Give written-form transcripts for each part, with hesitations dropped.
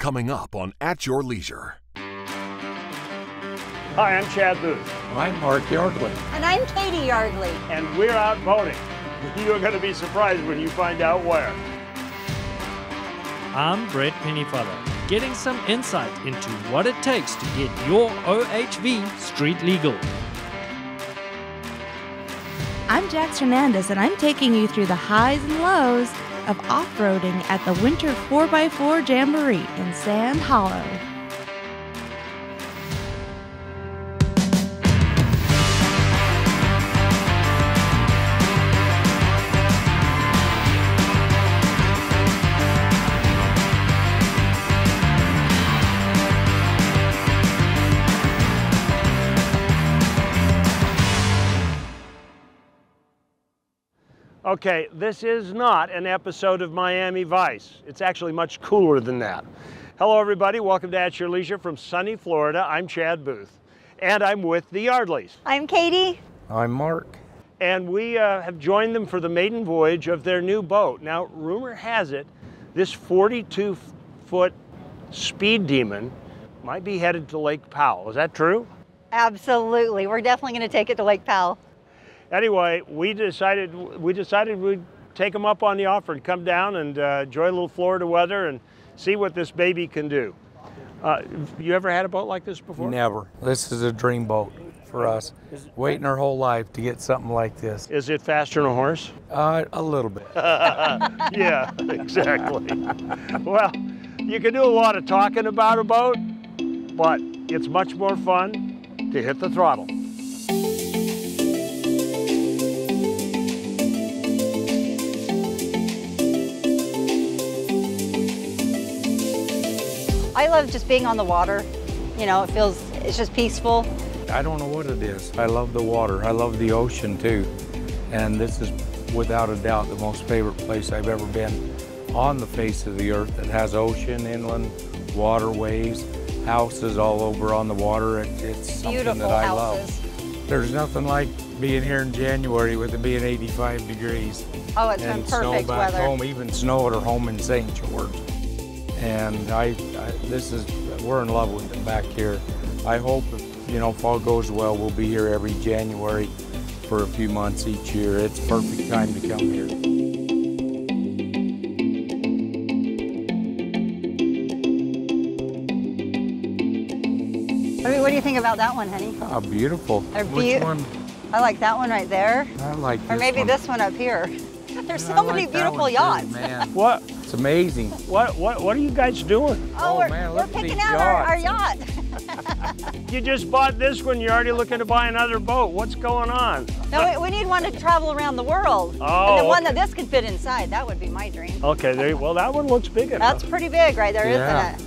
Coming up on At Your Leisure. Hi, I'm Chad Booth. I'm Mark Yardley. And I'm Katy Yardley. And we're out boating. You're going to be surprised when you find out where. I'm Brett Pennyfather, getting some insight into what it takes to get your OHV street legal. I'm Jax Hernandez, and I'm taking you through the highs and lows of off-roading at the Winter 4x4 Jamboree in Sand Hollow. Okay, this is not an episode of Miami Vice. It's actually much cooler than that. Hello everybody, welcome to At Your Leisure from sunny Florida. I'm Chad Booth, and I'm with the Yardleys. I'm Katy. I'm Mark. And we have joined them for the maiden voyage of their new boat. Now, rumor has it, this 42-foot speed demon might be headed to Lake Powell. Is that true? Absolutely. We're definitely going to take it to Lake Powell. Anyway, we decided we'd take them up on the offer and come down and enjoy a little Florida weather and see what this baby can do. You ever had a boat like this before? Never. This is a dream boat for us. Waiting our whole life to get something like this. Is it faster than a horse? A little bit. Yeah, exactly. Well, you can do a lot of talking about a boat, but it's much more fun to hit the throttle. I love just being on the water. You know, it's just peaceful. I don't know what it is. I love the water. I love the ocean too. And this is without a doubt the most favorite place I've ever been on the face of the earth that has ocean, inland, waterways, houses all over on the water. It's something Beautiful that I houses. love. There's nothing like being here in January with it being 85 degrees. Oh, it's been and snow perfect back weather. home, even snow at our home in St. George. And we're in love with it back here. I hope, if all goes well, we'll be here every January for a few months each year. It's perfect time to come here. What do you think about that one, honey? Oh, beautiful. Which one? I like that one right there. I like this Or maybe one. this one up here. There's so many like that beautiful one too, yachts. man. What? It's amazing. What are you guys doing? Oh, man, we're look at picking these out our yachts. yacht. You just bought this one, you're already looking to buy another boat. What's going on? No, we need one to travel around the world. Oh, and then one okay. that this could fit inside. That would be my dream. Okay, well, that one looks big enough. That's pretty big right there, Yeah. isn't it?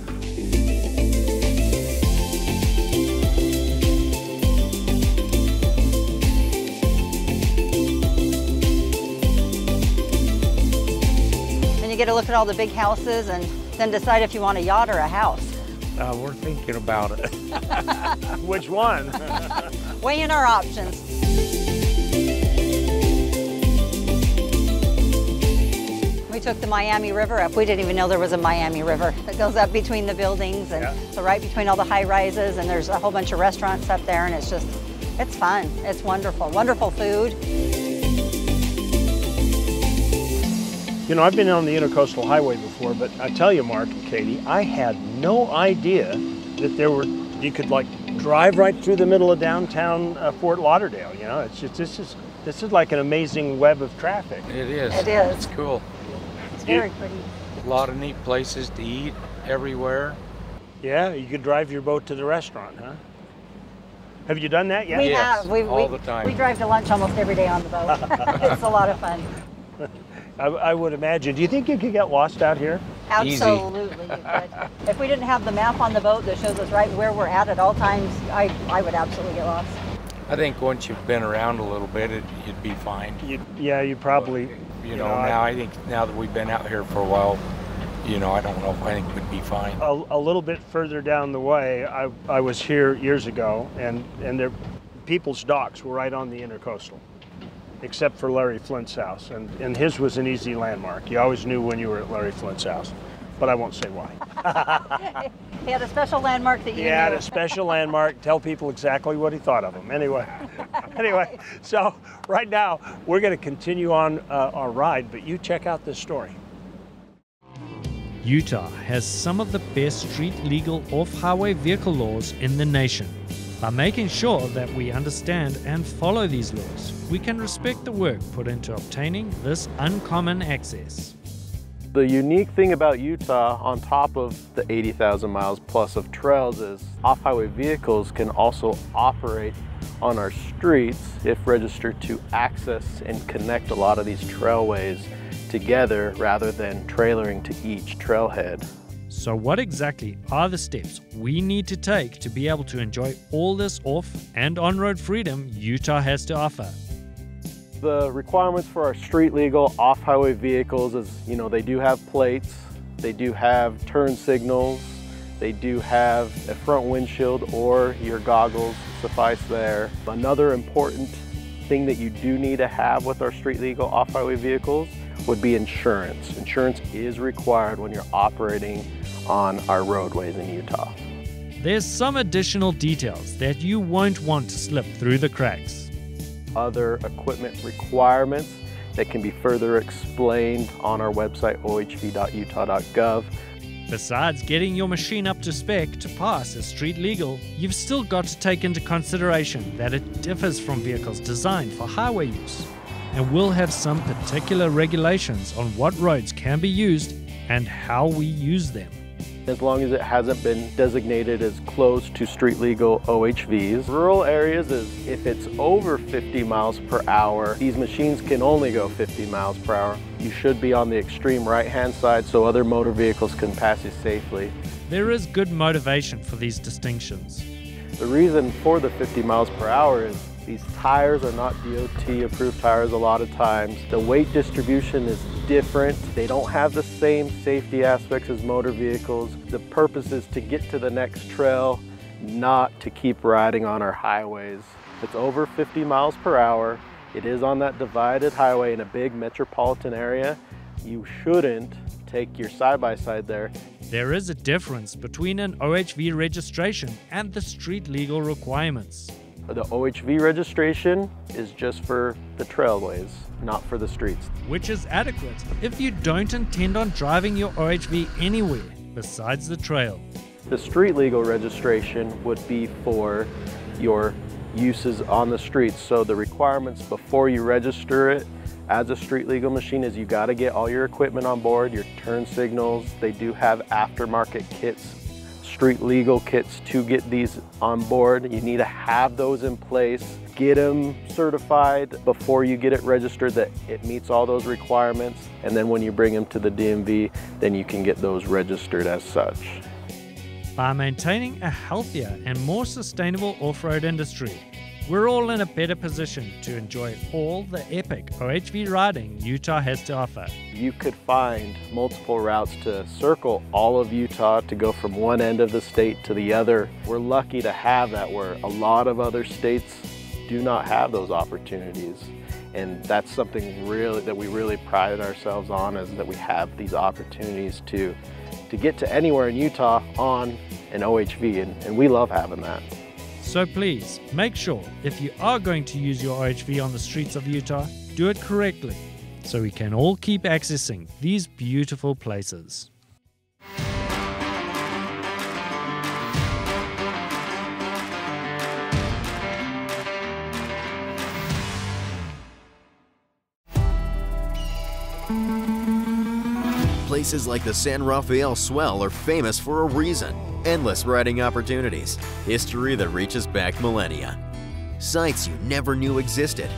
You get to look at all the big houses and then decide if you want a yacht or a house. We're thinking about it. Which one? Weighing our options. We took the Miami River up. We didn't even know there was a Miami River that goes up between the buildings, and so right between all the high rises, and there's a whole bunch of restaurants up there, and it's fun. It's wonderful. Wonderful food. I've been on the Intercoastal Highway before, but I tell you, Mark and Katy, I had no idea that you could drive right through the middle of downtown Fort Lauderdale. This is like an amazing web of traffic. It is. It is. It's cool. It's very pretty. A lot of neat places to eat everywhere. Yeah, you could drive your boat to the restaurant, huh? Have you done that yet? We Yes, have. all the time. We drive to lunch almost every day on the boat. It's a lot of fun. I would imagine. Do you think you could get lost out here? Absolutely, you could. If we didn't have the map on the boat that shows us right where we're at all times, I would absolutely get lost. I think once you've been around a little bit, you'd be fine. You probably. I think now that we've been out here for a while, I don't know if I think we'd be fine. A little bit further down the way, I was here years ago, and people's docks were right on the Intercoastal. except for Larry Flint's house, and his was an easy landmark. You always knew when you were at Larry Flint's house. but I won't say why. He had a special landmark that you He had knew. a special landmark. Tell people exactly what he thought of them. Anyway, so right now we're going to continue on our ride, but you check out this story. Utah has some of the best street legal off-highway vehicle laws in the nation. By making sure that we understand and follow these laws, we can respect the work put into obtaining this uncommon access. The unique thing about Utah, on top of the 80,000 miles plus of trails, is off-highway vehicles can also operate on our streets if registered to access and connect a lot of these trailways together rather than trailering to each trailhead. So what exactly are the steps we need to take to be able to enjoy all this off and on-road freedom Utah has to offer? The requirements for our street legal off-highway vehicles is, they do have plates, they do have turn signals, they do have a front windshield or your goggles suffice there. Another important thing that you do need to have with our street legal off-highway vehicles would be insurance. Insurance is required when you're operating on our roadways in Utah. There's some additional details that you won't want to slip through the cracks. Other equipment requirements that can be further explained on our website, ohv.utah.gov. Besides getting your machine up to spec to pass as street legal, you've still got to take into consideration that it differs from vehicles designed for highway use, and will have some particular regulations on what roads can be used and how we use them. As long as it hasn't been designated as close to street legal OHVs. Rural areas is if it's over 50 miles per hour, these machines can only go 50 miles per hour. You should be on the extreme right-hand side so other motor vehicles can pass you safely. There is good motivation for these distinctions. The reason for the 50 miles per hour is these tires are not DOT approved tires a lot of times. The weight distribution is different. They don't have the same safety aspects as motor vehicles. The purpose is to get to the next trail, not to keep riding on our highways. If it's over 50 miles per hour, it is on that divided highway in a big metropolitan area, you shouldn't take your side-by-side there. There is a difference between an OHV registration and the street legal requirements. The OHV registration is just for the trailways, not for the streets. Which is adequate if you don't intend on driving your OHV anywhere besides the trail. The street legal registration would be for your uses on the streets. So the requirements before you register it as a street legal machine is you got to get all your equipment on board, your turn signals. They do have aftermarket kits, street legal kits to get these on board. You need to have those in place, get them certified before you get it registered that it meets all those requirements. And then when you bring them to the DMV, then you can get those registered as such. By maintaining a healthier and more sustainable off-road industry, we're all in a better position to enjoy all the epic OHV riding Utah has to offer. You could find multiple routes to circle all of Utah to go from one end of the state to the other. We're lucky to have that where a lot of other states do not have those opportunities. And that's something really that we really pride ourselves on, is that we have these opportunities to get to anywhere in Utah on an OHV, and we love having that. So please, make sure if you are going to use your OHV on the streets of Utah, do it correctly, so we can all keep accessing these beautiful places. Places like the San Rafael Swell are famous for a reason. Endless riding opportunities, history that reaches back millennia, sites you never knew existed.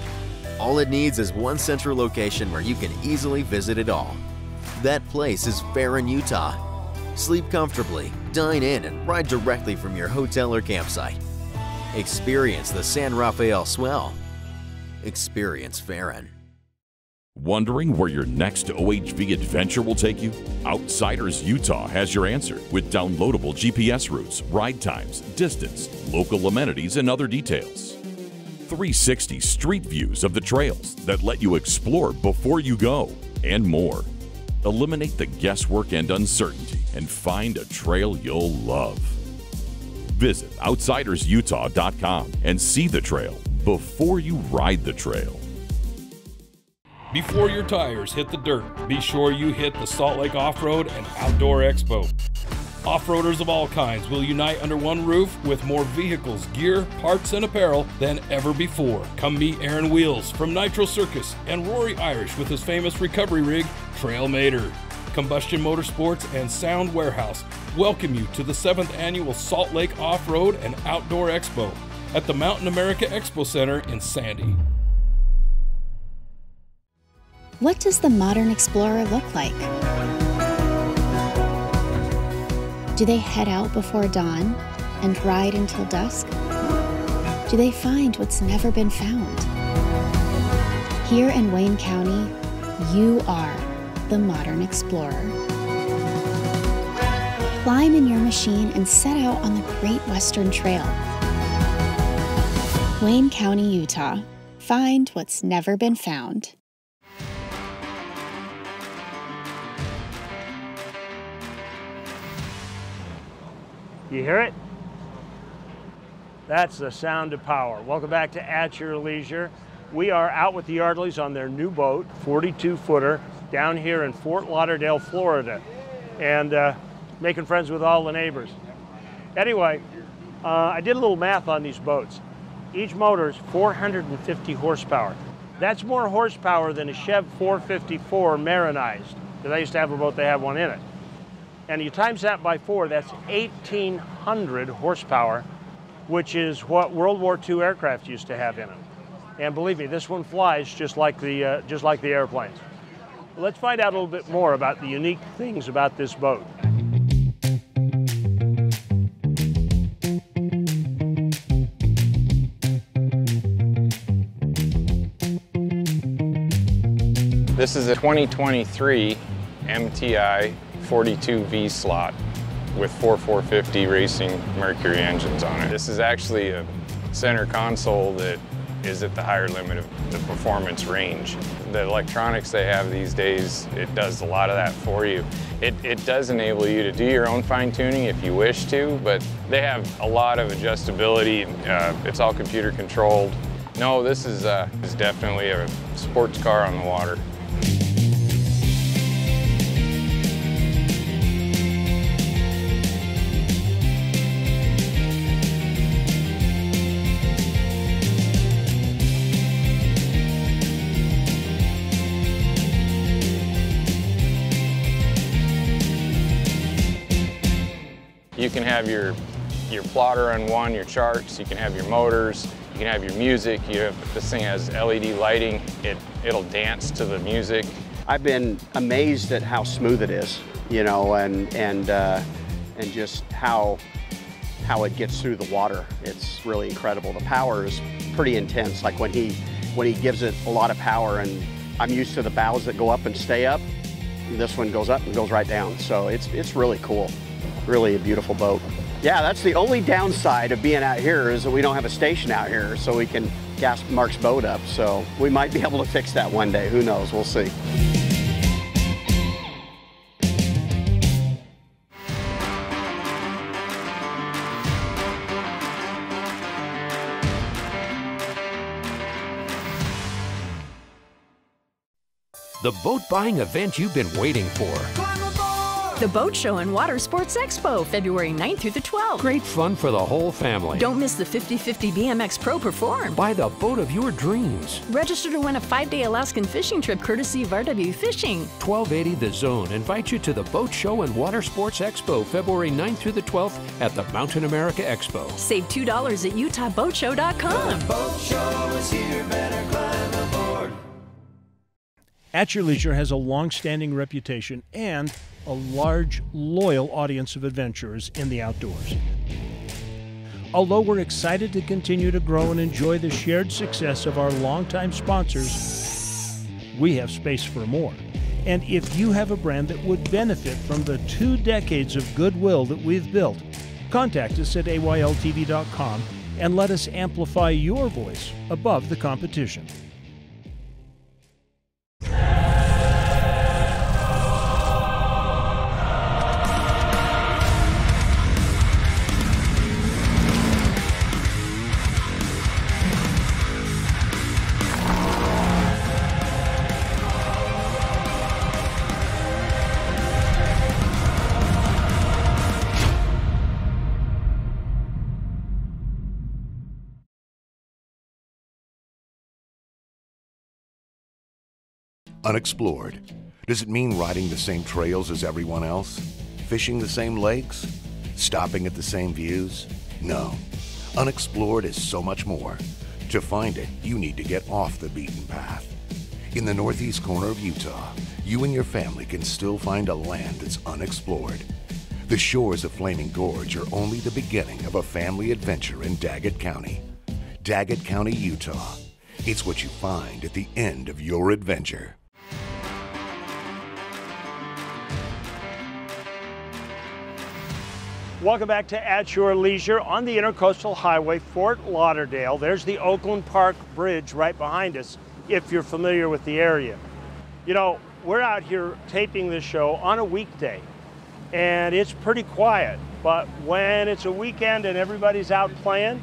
All it needs is one central location where you can easily visit it all. That place is Farron, Utah. Sleep comfortably, dine in, and ride directly from your hotel or campsite. Experience the San Rafael Swell. Experience Farron. Wondering where your next OHV adventure will take you? Outsiders Utah has your answer with downloadable GPS routes, ride times, distance, local amenities, and other details. 360 street views of the trails that let you explore before you go, and more. Eliminate the guesswork and uncertainty and find a trail you'll love. Visit outsidersutah.com and see the trail before you ride the trail. Before your tires hit the dirt, be sure you hit the Salt Lake Off-Road and Outdoor Expo. Off-roaders of all kinds will unite under one roof with more vehicles, gear, parts, and apparel than ever before. Come meet Aaron Wheels from Nitro Circus and Rory Irish with his famous recovery rig, Trailmator. Combustion Motorsports and Sound Warehouse welcome you to the 7th Annual Salt Lake Off-Road and Outdoor Expo at the Mountain America Expo Center in Sandy. What does the modern explorer look like? Do they head out before dawn and ride until dusk? Do they find what's never been found? Here in Wayne County, you are the modern explorer. Climb in your machine and set out on the Great Western Trail. Wayne County, Utah. Find what's never been found. You hear it? That's the sound of power. Welcome back to At Your Leisure. We are out with the Yardleys on their new boat, 42-footer, down here in Fort Lauderdale, Florida, and making friends with all the neighbors. Anyway, I did a little math on these boats. Each motor is 450 horsepower. That's more horsepower than a Chev 454 Marinized, because I used to have a boat, they have one in it. And you times that by 4, that's 1,800 horsepower, which is what World War II aircraft used to have in them. And believe me, this one flies just like the airplanes. Let's find out a little bit more about the unique things about this boat. This is a 2023 MTI 42V slot with 450 racing Mercury engines on it. This is actually a center console that is at the higher limit of the performance range. The electronics they have these days, it does a lot of that for you. It does enable you to do your own fine tuning if you wish to, but they have a lot of adjustability. It's all computer controlled. No, this is definitely a sports car on the water. You can have your plotter on one, your charts, you can have your motors, you can have your music. This thing has LED lighting. It'll dance to the music. I've been amazed at how smooth it is, you know, and just how it gets through the water. It's really incredible. The power is pretty intense. Like when he gives it a lot of power, and I'm used to the bows that go up and stay up. This one goes up and goes right down. So it's really cool. Really a beautiful boat. Yeah, that's the only downside of being out here is that we don't have a station out here, so we can gas Mark's boat up. So we might be able to fix that one day. Who knows? We'll see. The boat buying event you've been waiting for. The Boat Show and Water Sports Expo, February 9th through the 12th. Great fun for the whole family. Don't miss the 50/50 BMX Pro Perform. Buy the boat of your dreams. Register to win a 5-day Alaskan fishing trip courtesy of RW Fishing. 1280 The Zone invites you to the Boat Show and Water Sports Expo, February 9th through the 12th at the Mountain America Expo. Save $2 at UtahBoatShow.com. The Boat Show is here, better climb aboard. At Your Leisure has a long-standing reputation and a large, loyal audience of adventurers in the outdoors. Although we're excited to continue to grow and enjoy the shared success of our longtime sponsors, we have space for more. And if you have a brand that would benefit from the 2 decades of goodwill that we've built, contact us at AYLTV.com and let us amplify your voice above the competition. Unexplored. Does it mean riding the same trails as everyone else? Fishing the same lakes? Stopping at the same views? No. Unexplored is so much more. To find it, you need to get off the beaten path. In the northeast corner of Utah, you and your family can still find a land that's unexplored. The shores of Flaming Gorge are only the beginning of a family adventure in Daggett County. Daggett County, Utah. It's what you find at the end of your adventure. Welcome back to At Your Leisure on the Intercoastal Highway, Fort Lauderdale. There's the Oakland Park Bridge right behind us, if you're familiar with the area. You know, we're out here taping this show on a weekday, and it's pretty quiet. But when it's a weekend and everybody's out playing,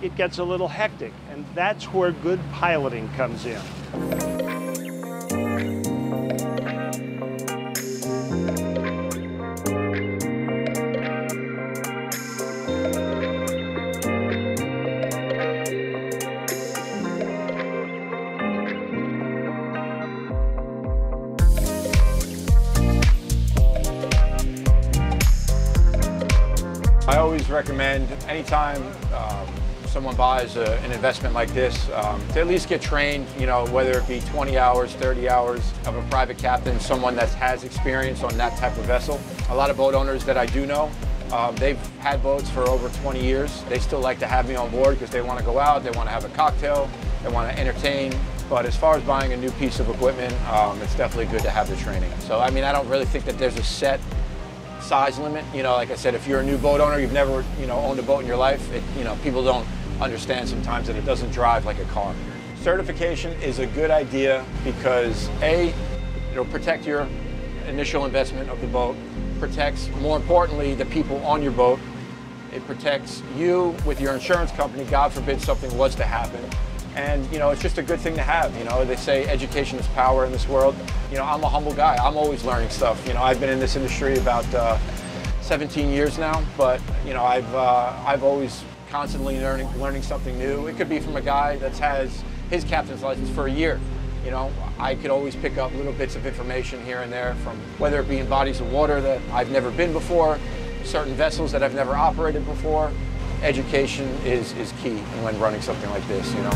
it gets a little hectic, and that's where good piloting comes in. I always recommend anytime someone buys an investment like this to at least get trained, you know, whether it be 20 hours, 30 hours of a private captain, someone that has experience on that type of vessel. A lot of boat owners that I do know, they've had boats for over 20 years. They still like to have me on board because they want to go out, they want to have a cocktail, they want to entertain. But as far as buying a new piece of equipment, it's definitely good to have the training. So, I mean, I don't really think that there's a set size limit. You know, like I said, if you're a new boat owner, you've never, you know, owned a boat in your life, you know, people don't understand sometimes that it doesn't drive like a car. Certification is a good idea because A, it'll protect your initial investment of the boat, protects, more importantly, the people on your boat. It protects you with your insurance company, God forbid something was to happen. And, you know, it's just a good thing to have. You know, they say education is power in this world. You know, I'm a humble guy. I'm always learning stuff. You know, I've been in this industry about 17 years now, but, you know, I've always constantly learning something new. It could be from a guy that has his captain's license for a year. You know, I could always pick up little bits of information here and there from whether it be in bodies of water that I've never been before, certain vessels that I've never operated before. Education is key when running something like this, you know.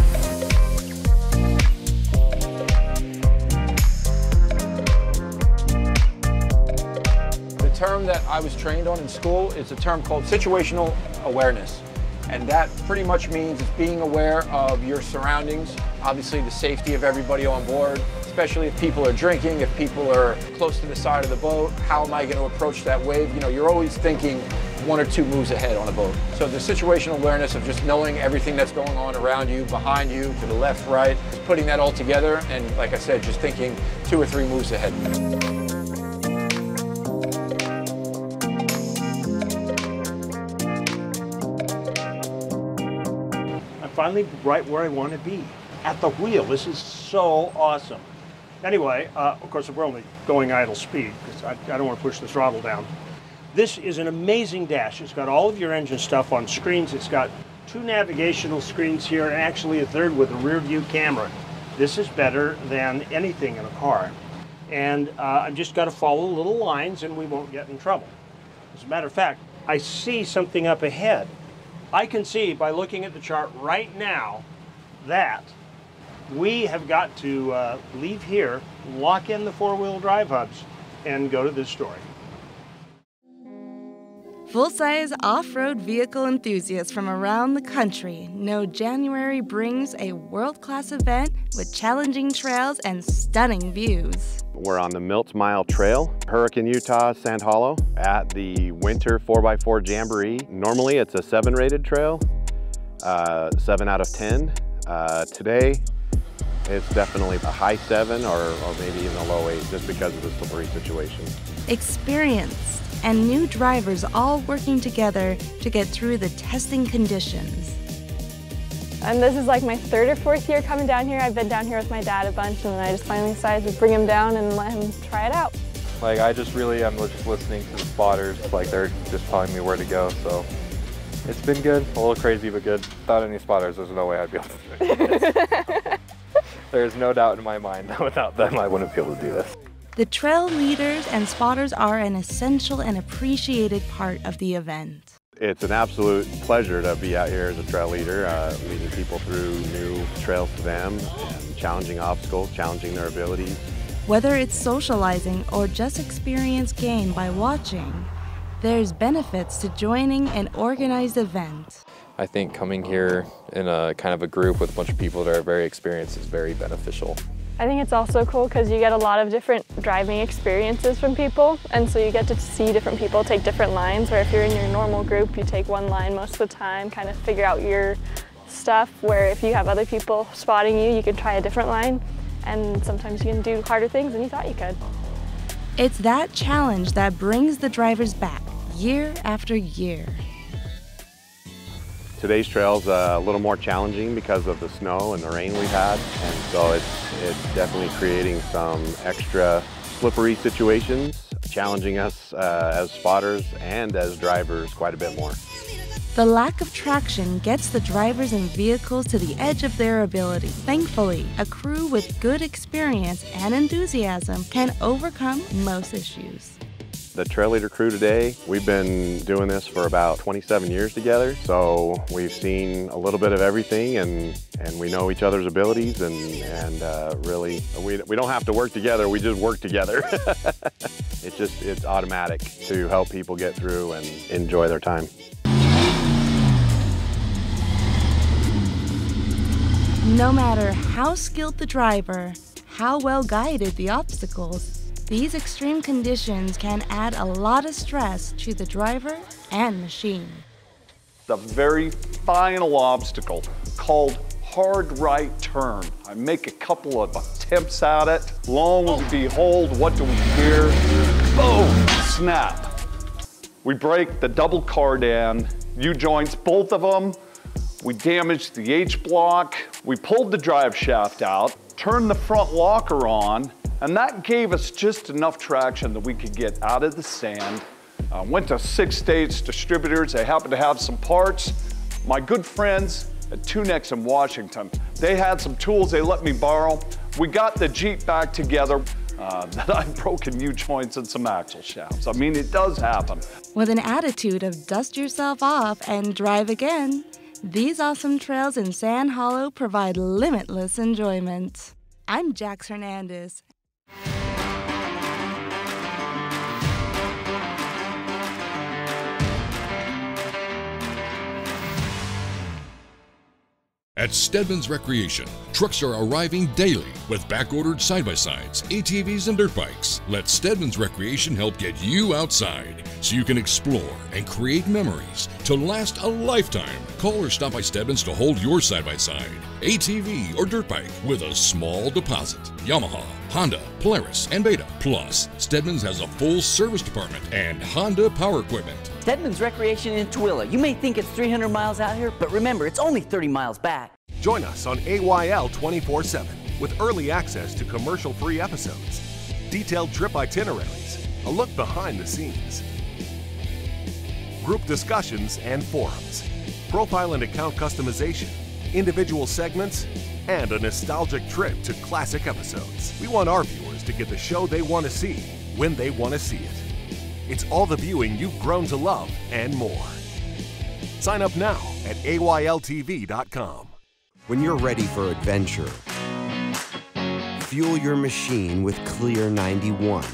The term that I was trained on in school is a term called situational awareness. And that pretty much means it's being aware of your surroundings, obviously the safety of everybody on board, especially if people are drinking, if people are close to the side of the boat, how am I going to approach that wave? You know, you're always thinking one or two moves ahead on a boat. So the situational awareness of just knowing everything that's going on around you, behind you, to the left, right, putting that all together, and like I said, just thinking 2 or 3 moves ahead. I'm finally right where I want to be, at the wheel. This is so awesome. Anyway, of course, we're only going idle speed because I don't want to push the throttle down. This is an amazing dash. It's got all of your engine stuff on screens. It's got 2 navigational screens here and actually a 3rd with a rear view camera. This is better than anything in a car. And I've just got to follow little lines and we won't get in trouble. As a matter of fact, I see something up ahead. I can see by looking at the chart right now that we have got to leave here, lock in the 4-wheel drive hubs, and go to this story. Full-size off-road vehicle enthusiasts from around the country know January brings a world-class event with challenging trails and stunning views. We're on the Milt Mile Trail, Hurricane, Utah, Sand Hollow, at the Winter 4x4 Jamboree. Normally it's a 7 rated trail, 7 out of 10. Today it's definitely a high 7 or maybe even a low 8 just because of the slippery situation. Experienced and new drivers all working together to get through the testing conditions. And this is like my 3rd or 4th year coming down here. I've been down here with my dad a bunch, and I just finally decided to bring him down and let him try it out. Like, I just really am just listening to the spotters, like they're just telling me where to go, so it's been good. A little crazy, but good. Without any spotters, there's no way I'd be able to do it. There's no doubt in my mind that without them I wouldn't be able to do this. The trail leaders and spotters are an essential and appreciated part of the event. It's an absolute pleasure to be out here as a trail leader, leading people through new trails to them, and challenging obstacles, challenging their abilities. Whether it's socializing or just experience gained by watching, there's benefits to joining an organized event. I think coming here in a kind of a group with a bunch of people that are very experienced is very beneficial. I think it's also cool because you get a lot of different driving experiences from people, and so you get to see different people take different lines, where if you're in your normal group, you take one line most of the time, kind of figure out your stuff, where if you have other people spotting you, you can try a different line, and sometimes you can do harder things than you thought you could. It's that challenge that brings the drivers back year after year. Today's trail's a little more challenging because of the snow and the rain we've had, and so it's definitely creating some extra slippery situations, challenging us as spotters and as drivers quite a bit more. The lack of traction gets the drivers and vehicles to the edge of their ability. Thankfully, a crew with good experience and enthusiasm can overcome most issues. The trail leader crew today, we've been doing this for about 27 years together, so we've seen a little bit of everything, and we know each other's abilities, and really, we don't have to work together, we just work together. It's automatic to help people get through and enjoy their time. No matter how skilled the driver, how well guided the obstacles, these extreme conditions can add a lot of stress to the driver and machine. The very final obstacle, called hard right turn. I make a couple of attempts at it. Lo and behold, what do we hear? Boom! Snap. We break the double cardan, U-joints, both of them. We damaged the H-block. We pulled the drive shaft out, turned the front locker on, and that gave us just enough traction that we could get out of the sand. Went to 6 states distributors. They happened to have some parts. My good friends at Two Necks in Washington, they had some tools they let me borrow. We got the Jeep back together. That I've broken U-joints and some axle shafts. I mean, it does happen. With an attitude of dust yourself off and drive again, these awesome trails in Sand Hollow provide limitless enjoyment. I'm Jax Hernandez. At Stedman's Recreation, trucks are arriving daily with back-ordered side-by-sides, ATVs, and dirt bikes. Let Stedman's Recreation help get you outside so you can explore and create memories to last a lifetime. Call or stop by Stedman's to hold your side-by-side, ATV, or dirt bike with a small deposit. Yamaha, Honda, Polaris, and Beta. Plus, Stedman's has a full service department and Honda power equipment. Stedman's Recreation in Tooele. You may think it's 300 miles out here, but remember, it's only 30 miles back. Join us on AYL 24/7 with early access to commercial-free episodes, detailed trip itineraries, a look behind the scenes, group discussions and forums, profile and account customization, individual segments, and a nostalgic trip to classic episodes. We want our viewers to get the show they want to see when they want to see it. It's all the viewing you've grown to love and more. Sign up now at AYLTV.com. When you're ready for adventure, fuel your machine with Clear 91.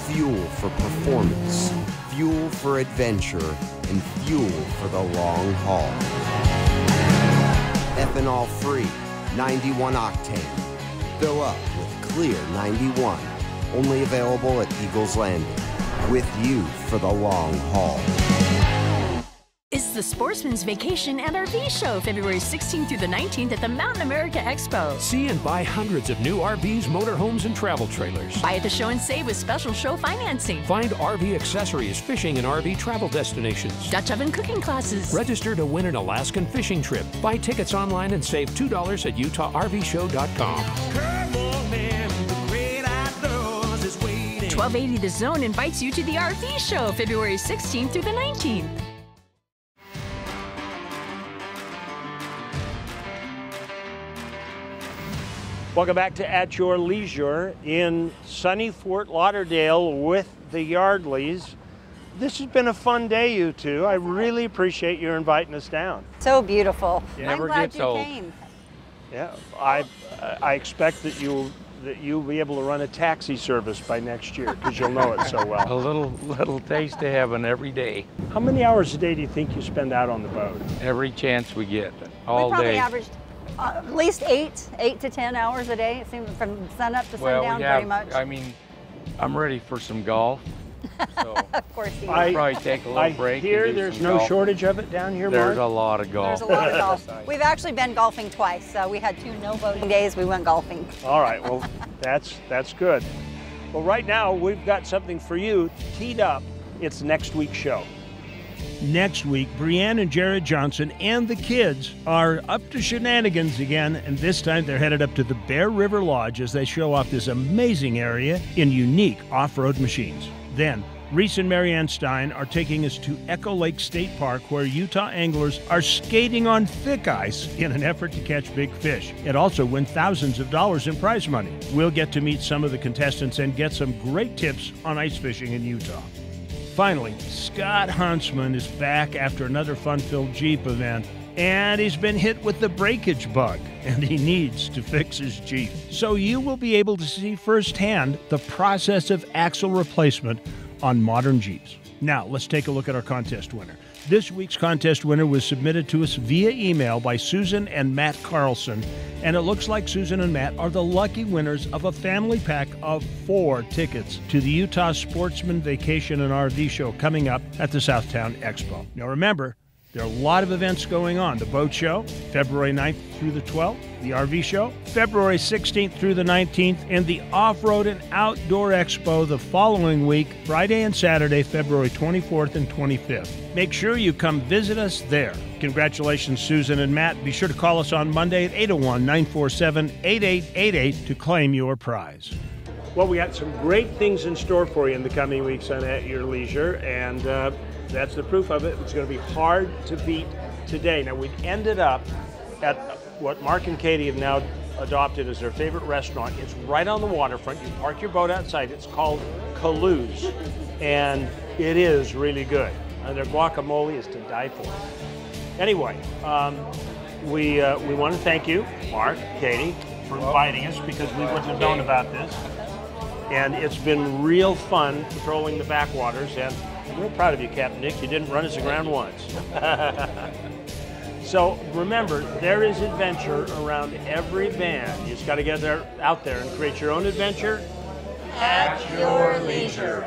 Fuel for performance, fuel for adventure, and fuel for the long haul. Ethanol-free, 91 octane. Fill up with Clear 91. Only available at Eagles Landing. With you for the long haul. It's the Sportsman's Vacation and RV Show, February 16th through the 19th at the Mountain America Expo. See and buy hundreds of new RVs, motorhomes, and travel trailers. Buy at the show and save with special show financing. Find RV accessories, fishing, and RV travel destinations. Dutch oven cooking classes. Register to win an Alaskan fishing trip. Buy tickets online and save $2 at UtahRVShow.com. 1280 The Zone invites you to the RV Show, February 16th through the 19th. Welcome back to At Your Leisure in sunny Fort Lauderdale with the Yardleys. This has been a fun day, you two. I really appreciate you inviting us down. So beautiful. Yeah. I'm glad you came. Yeah, I expect that you'll be able to run a taxi service by next year because you'll know it so well. A little taste of heaven every day. How many hours a day do you think you spend out on the boat? Every chance we get, all we probably day. averaged at least 8 to 10 hours a day. It seems from sun up to sundown, pretty much. I mean, I'm ready for some golf. So of course you I'll probably take a little break. I hear there's no shortage of it down here, There's Mark? a lot of golf. There's a lot of golf. We've actually been golfing twice. So we had 2 no boating days. We went golfing. All right, well, that's good. Well, right now we've got something for you teed up. It's next week's show. Next week, Brianne and Jared Johnson and the kids are up to shenanigans again, and this time they're headed up to the Bear River Lodge as they show off this amazing area in unique off-road machines. Then, Reese and Marianne Stein are taking us to Echo Lake State Park, where Utah anglers are skating on thick ice in an effort to catch big fish and also win thousands of dollars in prize money. We'll get to meet some of the contestants and get some great tips on ice fishing in Utah. Finally, Scott Huntsman is back after another fun-filled Jeep event, and he's been hit with the breakage bug, and he needs to fix his Jeep. So you will be able to see firsthand the process of axle replacement on modern Jeeps. Now, let's take a look at our contest winner. This week's contest winner was submitted to us via email by Susan and Matt Carlson, and it looks like Susan and Matt are the lucky winners of a family pack of 4 tickets to the Utah Sportsman Vacation and RV Show coming up at the Southtown Expo. Now remember, there are a lot of events going on. The Boat Show, February 9th through the 12th. The RV Show, February 16th through the 19th. And the Off-Road and Outdoor Expo the following week, Friday and Saturday, February 24th and 25th. Make sure you come visit us there. Congratulations, Susan and Matt. Be sure to call us on Monday at 801-947-8888 to claim your prize. Well, we got some great things in store for you in the coming weeks on At Your Leisure, and that's the proof of it. It's going to be hard to beat today. Now, we've ended up at what Mark and Katy have now adopted as their favorite restaurant. It's right on the waterfront. You park your boat outside. It's called Kalou's, and it is really good. Their guacamole is to die for. Anyway, we want to thank you, Mark, Katy, for inviting us, because we wouldn't have known about this. And it's been real fun patrolling the backwaters, and I'm real proud of you, Captain Nick. You didn't run us aground once. So remember, there is adventure around every bend. You just got to get out there and create your own adventure At your leisure.